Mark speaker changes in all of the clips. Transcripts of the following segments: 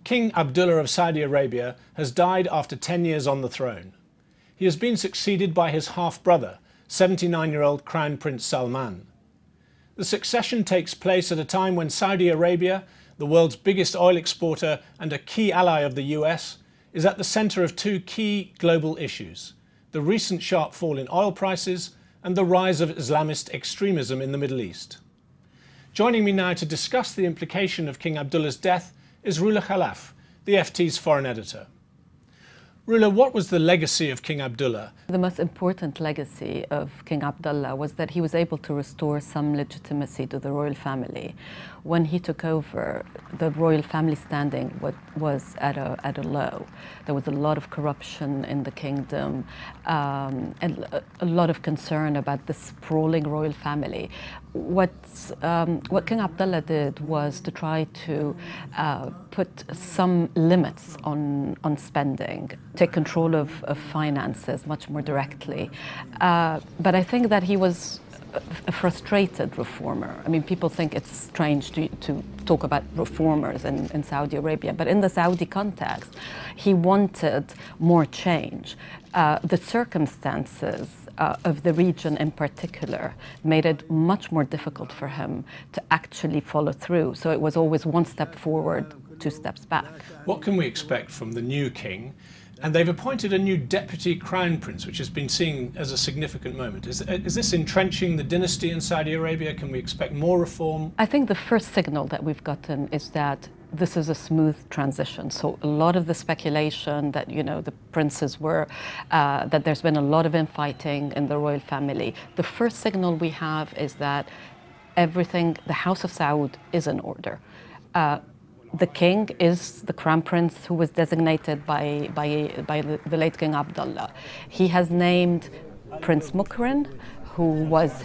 Speaker 1: King Abdullah of Saudi Arabia has died after 10 years on the throne. He has been succeeded by his half-brother, 79-year-old Crown Prince Salman. The succession takes place at a time when Saudi Arabia, the world's biggest oil exporter and a key ally of the US, is at the centre of two key global issues: the recent sharp fall in oil prices and the rise of Islamist extremism in the Middle East. Joining me now to discuss the implication of King Abdullah's death is Roula Khalaf, the FT's foreign editor. Roula, what was the legacy of King Abdullah?
Speaker 2: The most important legacy of King Abdullah was that he was able to restore some legitimacy to the royal family. When he took over, the royal family standing was at a low. There was a lot of corruption in the kingdom and a lot of concern about the sprawling royal family. What King Abdullah did was to try to put some limits on spending, take control of finances much more directly. But I think that he was a frustrated reformer. I mean, people think it's strange to talk about reformers in Saudi Arabia, but in the Saudi context, he wanted more change. The circumstances of the region in particular made it much more difficult for him to actually follow through. So it was always one step forward, two steps back.
Speaker 1: What can we expect from the new king? And they've appointed a new deputy crown prince, which has been seen as a significant moment. Is this entrenching the dynasty in Saudi Arabia? Can we expect more reform?
Speaker 2: I think the first signal that we've gotten is that this is a smooth transition. So a lot of the speculation that, the princes were, that there's been a lot of infighting in the royal family. The first signal we have is that everything, the House of Saud is in order. The king is the crown prince who was designated by the late King Abdullah. He has named Prince Mukrin, who was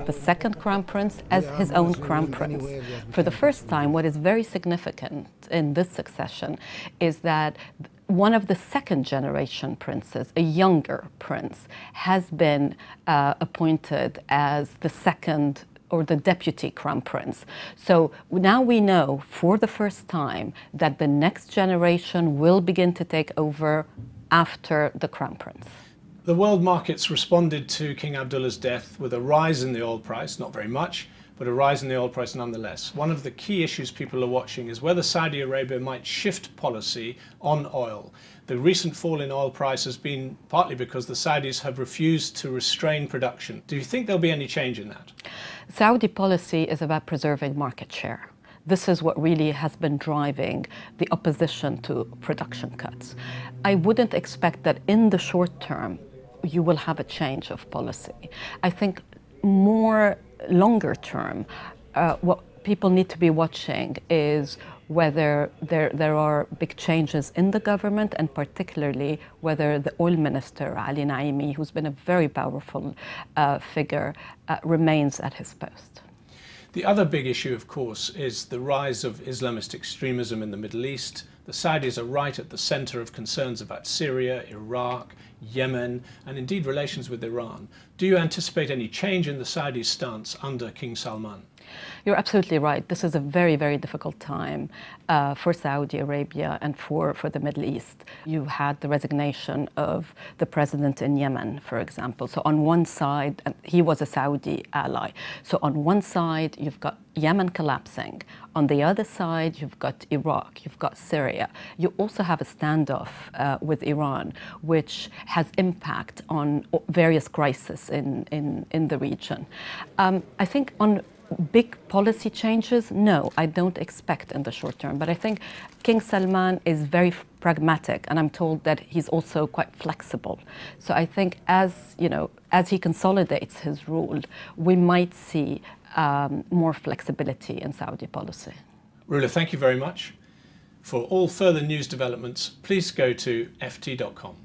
Speaker 2: the second crown prince, as his own crown prince. For the first time, what is very significant in this succession is that one of the second generation princes, a younger prince, has been appointed as the second or the deputy crown prince. So now we know for the first time that the next generation will begin to take over after the crown prince.
Speaker 1: The world markets responded to King Abdullah's death with a rise in the oil price, not very much, but a rise in the oil price nonetheless. One of the key issues people are watching is whether Saudi Arabia might shift policy on oil. The recent fall in oil price has been partly because the Saudis have refused to restrain production. Do you think there'll be any change in that?
Speaker 2: Saudi policy is about preserving market share. This is what really has been driving the opposition to production cuts. I wouldn't expect that in the short term you will have a change of policy. I think more longer term, what people need to be watching is whether there are big changes in the government, and particularly whether the oil minister, Ali Naimi, who's been a very powerful figure, remains at his post.
Speaker 1: The other big issue, of course, is the rise of Islamist extremism in the Middle East. The Saudis are right at the center of concerns about Syria, Iraq, Yemen, and indeed relations with Iran. Do you anticipate any change in the Saudis' stance under King Salman?
Speaker 2: You're absolutely right. This is a very, very difficult time for Saudi Arabia and for the Middle East. You had the resignation of the president in Yemen, for example. So on one side, he was a Saudi ally. So on one side, you've got Yemen collapsing. On the other side, you've got Iraq, you've got Syria. You also have a standoff with Iran, which has impact on various crises in the region. I think on big policy changes, no, I don't expect in the short term. But I think King Salman is very pragmatic, and I'm told that he's also quite flexible. So I think as he consolidates his rule, we might see more flexibility in Saudi policy.
Speaker 1: Roula, thank you very much. For all further news developments, please go to ft.com.